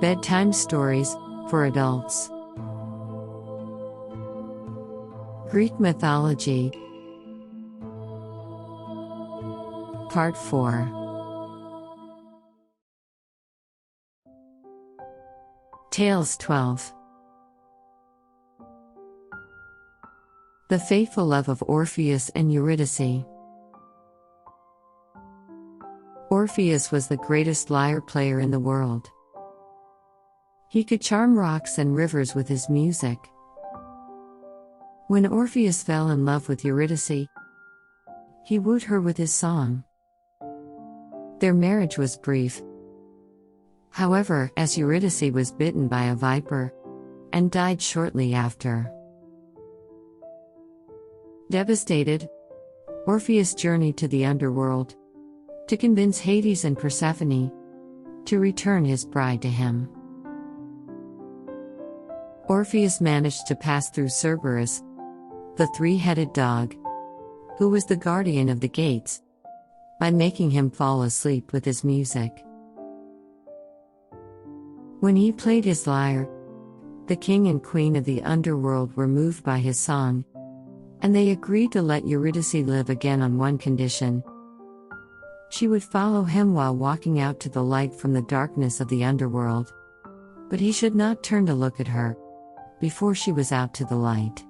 Bedtime stories for adults. Greek Mythology. Part 4. Tales 12. The Fateful Love of Orpheus and Eurydice. Orpheus was the greatest lyre player in the world. He could charm rocks and rivers with his music. When Orpheus fell in love with Eurydice, he wooed her with his song. Their marriage was brief. However, as Eurydice was bitten by a viper and died shortly after. Devastated, Orpheus journeyed to the underworld to convince Hades and Persephone to return his bride to him. Orpheus managed to pass through Cerberus, the three-headed dog, who was the guardian of the gates, by making him fall asleep with his music. When he played his lyre, the king and queen of the underworld were moved by his song, and they agreed to let Eurydice live again on one condition. She would follow him while walking out to the light from the darkness of the underworld, but he should not turn to look at her before she was out to the light.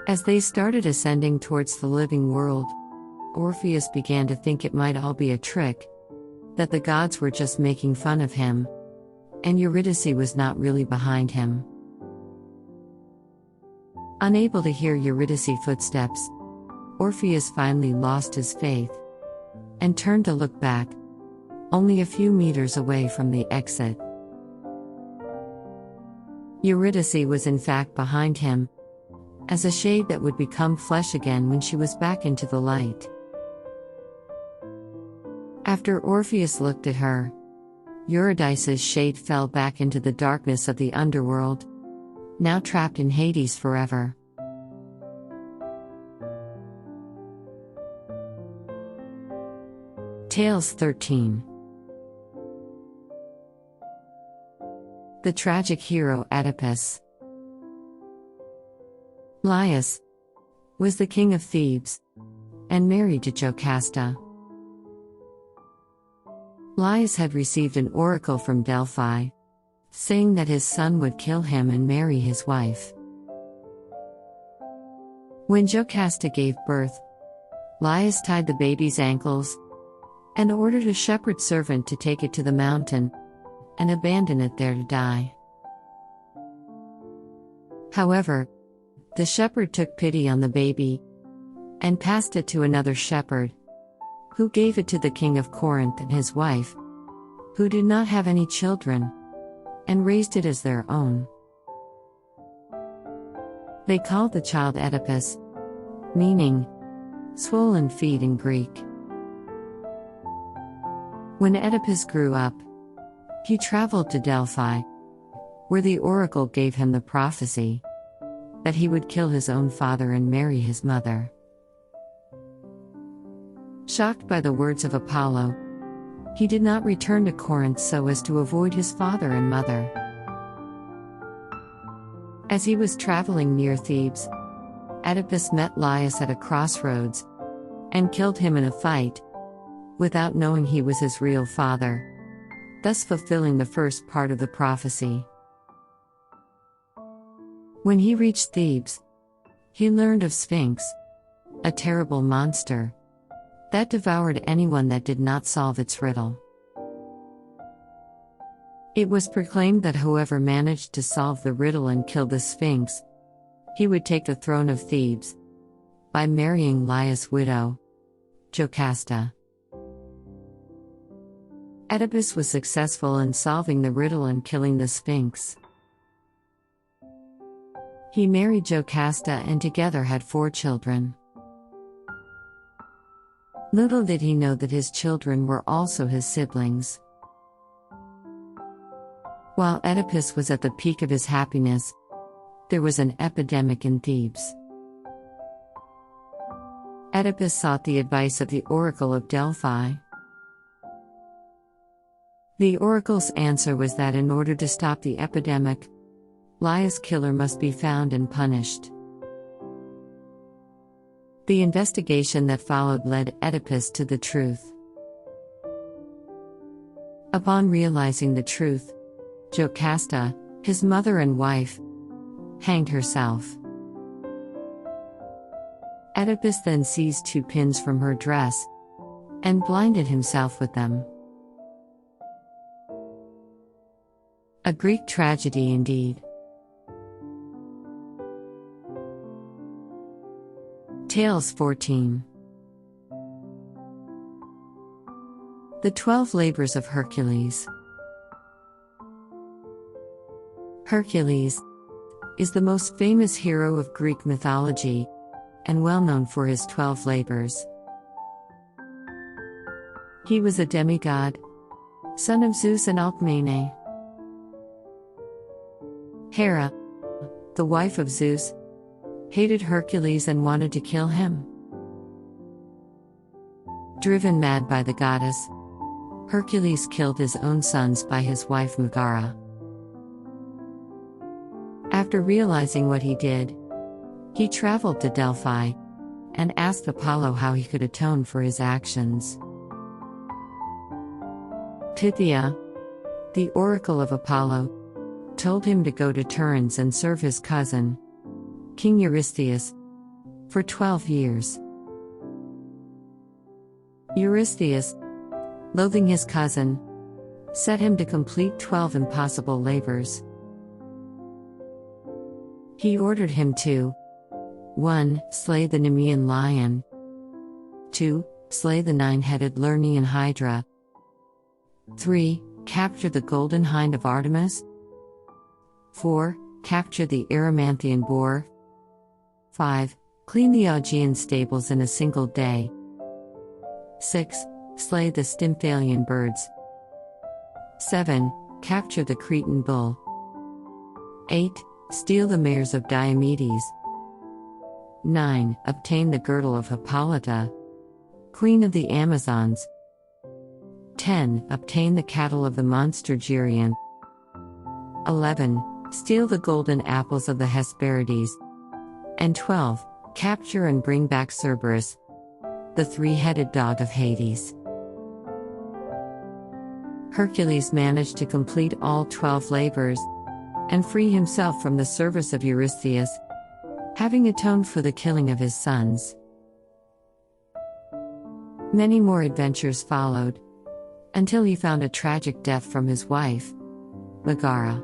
As they started ascending towards the living world, Orpheus began to think it might all be a trick, that the gods were just making fun of him, and Eurydice was not really behind him. Unable to hear Eurydice's footsteps, Orpheus finally lost his faith and turned to look back, only a few meters away from the exit. Eurydice was in fact behind him, as a shade that would become flesh again when she was back into the light. After Orpheus looked at her, Eurydice's shade fell back into the darkness of the underworld, now trapped in Hades forever. Tales 13. The tragic hero Oedipus. Laius was the king of Thebes and married to Jocasta. Laius had received an oracle from Delphi, saying that his son would kill him and marry his wife. When Jocasta gave birth, Laius tied the baby's ankles and ordered a shepherd servant to take it to the mountain and abandon it there to die. However, the shepherd took pity on the baby and passed it to another shepherd, who gave it to the king of Corinth and his wife, who did not have any children, and raised it as their own. They called the child Oedipus, meaning swollen feet in Greek. When Oedipus grew up, he traveled to Delphi, where the oracle gave him the prophecy that he would kill his own father and marry his mother. Shocked by the words of Apollo, he did not return to Corinth so as to avoid his father and mother. As he was traveling near Thebes, Oedipus met Laius at a crossroads and killed him in a fight, without knowing he was his real father, thus fulfilling the first part of the prophecy. When he reached Thebes, he learned of Sphinx, a terrible monster that devoured anyone that did not solve its riddle. It was proclaimed that whoever managed to solve the riddle and kill the Sphinx, he would take the throne of Thebes by marrying Laius' widow, Jocasta. Oedipus was successful in solving the riddle and killing the Sphinx. He married Jocasta and together had 4 children. Little did he know that his children were also his siblings. While Oedipus was at the peak of his happiness, there was an epidemic in Thebes. Oedipus sought the advice of the oracle of Delphi. The oracle's answer was that in order to stop the epidemic, Laia's killer must be found and punished. The investigation that followed led Oedipus to the truth. Upon realizing the truth, Jocasta, his mother and wife, hanged herself. Oedipus then seized 2 pins from her dress and blinded himself with them. A Greek tragedy indeed. Tales 14. The 12 Labors of Hercules. Hercules is the most famous hero of Greek mythology and well known for his 12 labors. He was a demigod, son of Zeus and Alcmene. Hera, the wife of Zeus, hated Hercules and wanted to kill him. Driven mad by the goddess, Hercules killed his own sons by his wife Megara. After realizing what he did, he traveled to Delphi and asked Apollo how he could atone for his actions. TThe, the oracle of Apollo, told him to go to Turin and serve his cousin, King Eurystheus, for 12 years. Eurystheus, loathing his cousin, set him to complete 12 impossible labors. He ordered him to 1. Slay the Nemean lion. 2. Slay the 9-headed Lernaean hydra. 3. Capture the golden hind of Artemis. 4. Capture the Erymanthian boar. 5. Clean the Augean stables in a single day. 6. Slay the Stymphalian birds. 7. Capture the Cretan bull. 8. Steal the mares of Diomedes. 9. Obtain the girdle of Hippolyta, queen of the Amazons. 10. Obtain the cattle of the monster Geryon. 11. Steal the golden apples of the Hesperides. And 12. Capture and bring back Cerberus, the 3-headed dog of Hades. Hercules managed to complete all 12 labors and free himself from the service of Eurystheus, having atoned for the killing of his sons. Many more adventures followed, until he found a tragic death from his wife, Megara.